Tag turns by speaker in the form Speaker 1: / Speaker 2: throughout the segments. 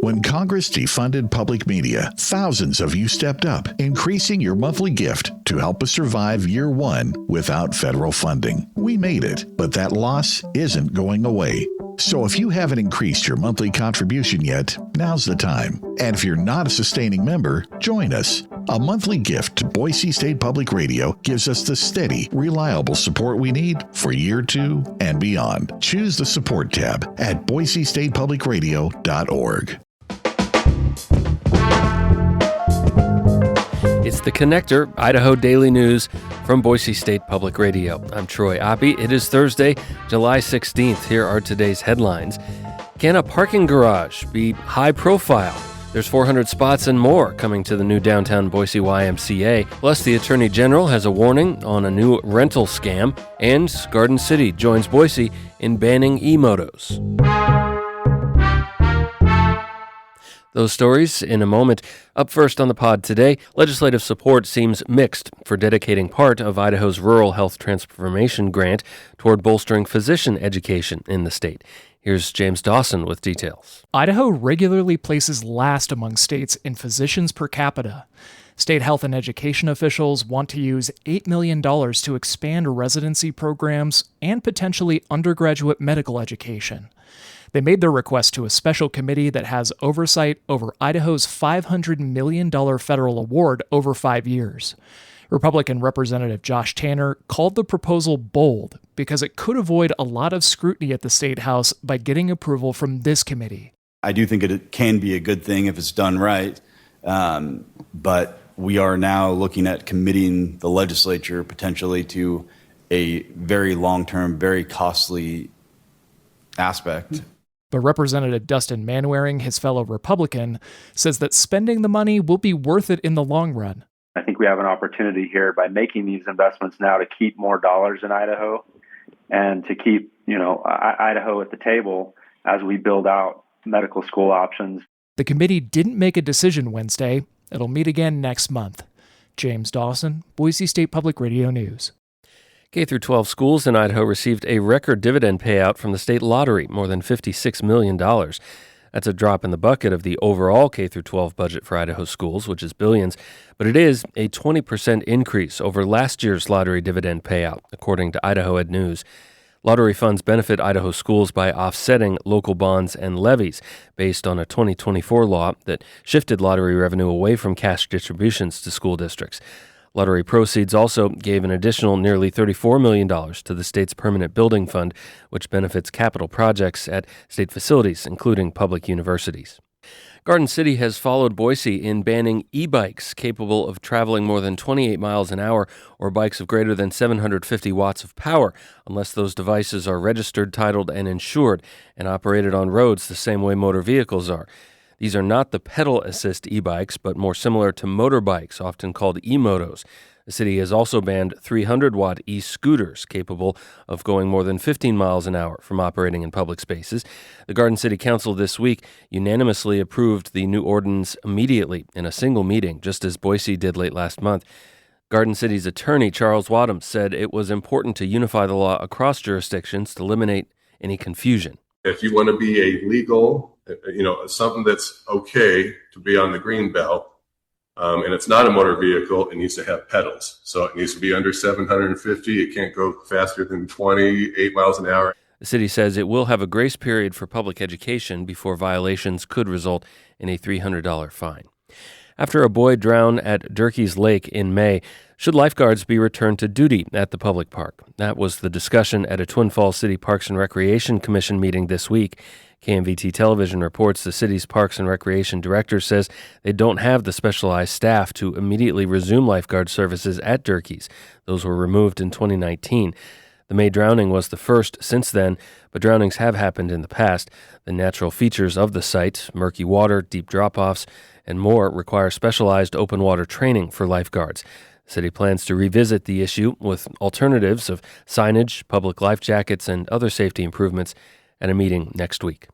Speaker 1: When Congress defunded public media, thousands of you stepped up, increasing your monthly gift to help us survive year one without federal funding. We made it, but that loss isn't going away. So if you haven't increased your monthly contribution yet, now's the time. And if you're not a sustaining member, join us. A monthly gift to Boise State Public Radio gives us the steady, reliable support we need for year two and beyond. Choose the support tab at boisestatepublicradio.org.
Speaker 2: It's The Connector, Idaho Daily News from Boise State Public Radio. I'm Troy Oppie. It is Thursday, July 16th. Here are today's headlines. Can a parking garage be high profile? There's 400 spots and more coming to the new downtown Boise YMCA. Plus, the Attorney General has a warning on a new rental scam. And Garden City joins Boise in banning e-motos. Those stories in a moment. Up first on the pod today, legislative support seems mixed for dedicating part of Idaho's Rural Health Transformation Grant toward bolstering physician education in the state. Here's James Dawson with details.
Speaker 3: Idaho regularly places last among states in physicians per capita. State health and education officials want to use $8 million to expand residency programs and potentially undergraduate medical education. They made their request to a special committee that has oversight over Idaho's $500 million federal award over 5 years. Republican Representative Josh Tanner called the proposal bold because it could avoid a lot of scrutiny at the State House by getting approval from this committee.
Speaker 4: I do think it can be a good thing if it's done right, but we are now looking at committing the legislature potentially to a very long-term, very costly aspect.
Speaker 3: But Representative Dustin Manwaring, his fellow Republican, says that spending the money will be worth it in the long run.
Speaker 5: I think we have an opportunity here by making these investments now to keep more dollars in Idaho and to keep, Idaho at the table as we build out medical school options.
Speaker 3: The committee didn't make a decision Wednesday. It'll meet again next month. James Dawson, Boise State Public Radio News.
Speaker 2: K-12 schools in Idaho received a record dividend payout from the state lottery, more than $56 million. That's a drop in the bucket of the overall K-12 budget for Idaho schools, which is billions, but it is a 20% increase over last year's lottery dividend payout, according to Idaho Ed News. Lottery funds benefit Idaho schools by offsetting local bonds and levies based on a 2024 law that shifted lottery revenue away from cash distributions to school districts. Lottery proceeds also gave an additional nearly $34 million to the state's permanent building fund, which benefits capital projects at state facilities, including public universities. Garden City has followed Boise in banning e-bikes capable of traveling more than 28 miles an hour or bikes of greater than 750 watts of power, unless those devices are registered, titled, and insured and operated on roads the same way motor vehicles are. These are not the pedal assist e-bikes, but more similar to motorbikes, often called e-motos. The city has also banned 300-watt e-scooters capable of going more than 15 miles an hour from operating in public spaces. The Garden City Council this week unanimously approved the new ordinance immediately in a single meeting, just as Boise did late last month. Garden City's attorney, Charles Wadham, said it was important to unify the law across jurisdictions to eliminate any confusion.
Speaker 6: If you want to be a legal, something that's okay to be on the green belt, and it's not a motor vehicle, it needs to have pedals. So it needs to be under 750. It can't go faster than 28 miles an hour.
Speaker 2: The city says it will have a grace period for public education before violations could result in a $300 fine. After a boy drowned at Durkee's Lake in May, should lifeguards be returned to duty at the public park? That was the discussion at a Twin Falls City Parks and Recreation Commission meeting this week. KMVT Television reports the city's Parks and Recreation director says they don't have the specialized staff to immediately resume lifeguard services at Durkee's. Those were removed in 2019. The May drowning was the first since then, but drownings have happened in the past. The natural features of the site, murky water, deep drop-offs, and more, require specialized open water training for lifeguards. The city plans to revisit the issue with alternatives of signage, public life jackets, and other safety improvements at a meeting next week.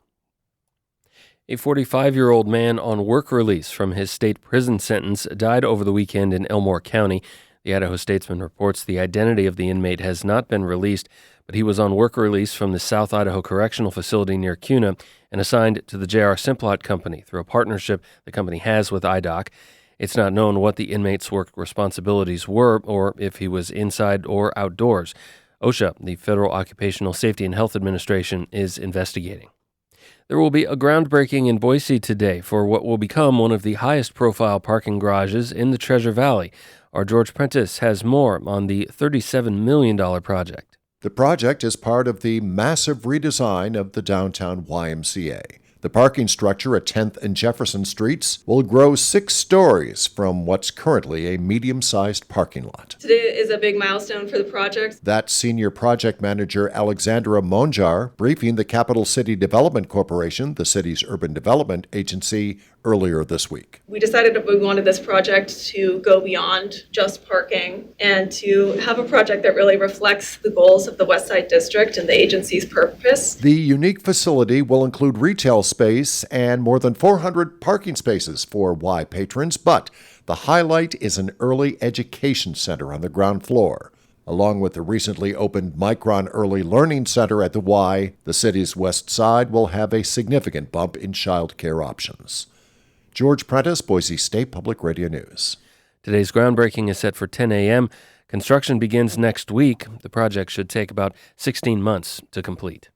Speaker 2: A 45-year-old man on work release from his state prison sentence died over the weekend in Elmore County. The Idaho Statesman reports the identity of the inmate has not been released, but he was on work release from the South Idaho Correctional Facility near Kuna and assigned to the J.R. Simplot Company through a partnership the company has with IDOC. It's not known what the inmate's work responsibilities were or if he was inside or outdoors. OSHA, the Federal Occupational Safety and Health Administration, is investigating. There will be a groundbreaking in Boise today for what will become one of the highest-profile parking garages in the Treasure Valley. Our George Prentice has more on the $37 million project.
Speaker 7: The project is part of the massive redesign of the downtown YMCA. The parking structure at 10th and Jefferson Streets will grow 6 stories from what's currently a medium-sized parking lot.
Speaker 8: Today is a big milestone for the project.
Speaker 7: That's Senior Project Manager Alexandra Monjar briefing the Capital City Development Corporation, the city's urban development agency, earlier this week.
Speaker 8: We decided that we wanted this project to go beyond just parking and to have a project that really reflects the goals of the Westside District and the agency's purpose.
Speaker 7: The unique facility will include retail space and more than 400 parking spaces for Y patrons, but the highlight is an early education center on the ground floor. Along with the recently opened Micron Early Learning Center at the Y, the city's west side will have a significant bump in child care options. George Prentice, Boise State Public Radio News.
Speaker 2: Today's groundbreaking is set for 10 a.m. Construction begins next week. The project should take about 16 months to complete.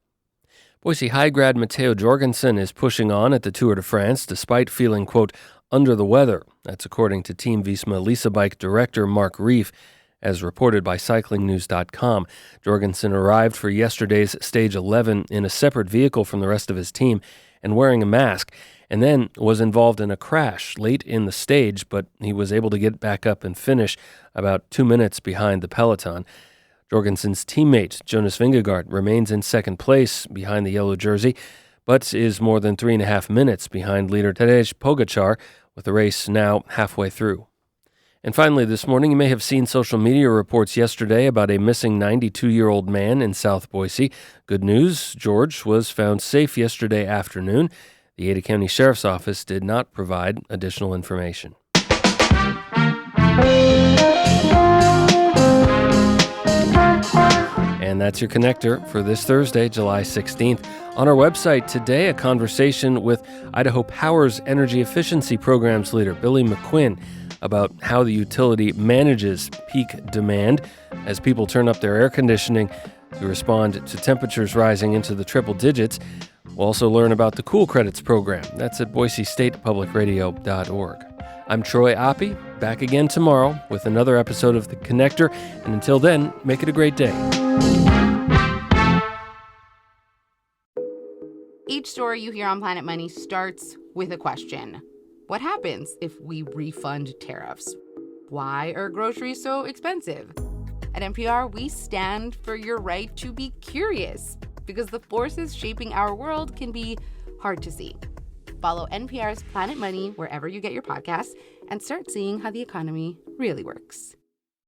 Speaker 2: Boise High grad Matteo Jorgensen is pushing on at the Tour de France despite feeling, quote, under the weather. That's according to Team Visma Lisa Bike director Mark Reif, as reported by CyclingNews.com. Jorgensen arrived for yesterday's Stage 11 in a separate vehicle from the rest of his team and wearing a mask, and then was involved in a crash late in the stage, but he was able to get back up and finish about 2 minutes behind the peloton. Jorgensen's teammate, Jonas Vingegaard, remains in second place behind the yellow jersey, but is more than 3.5 minutes behind leader Tadej Pogačar, with the race now halfway through. And finally, this morning, you may have seen social media reports yesterday about a missing 92-year-old man in South Boise. Good news, George was found safe yesterday afternoon. The Ada County Sheriff's Office did not provide additional information. And that's your Connector for this Thursday, July 16th. On our website today, a conversation with Idaho Power's Energy Efficiency Programs leader, Billy McQuinn, about how the utility manages peak demand as people turn up their air conditioning to respond to temperatures rising into the triple digits. We'll also learn about the Cool Credits program. That's at BoiseStatePublicRadio.org. I'm Troy Oppie, back again tomorrow with another episode of The Connector. And until then, make it a great day.
Speaker 9: Each story you hear on Planet Money starts with a question. What happens if we refund tariffs? Why are groceries so expensive? At NPR, we stand for your right to be curious, because the forces shaping our world can be hard to see. Follow NPR's Planet Money wherever you get your podcasts and start seeing how the economy really works.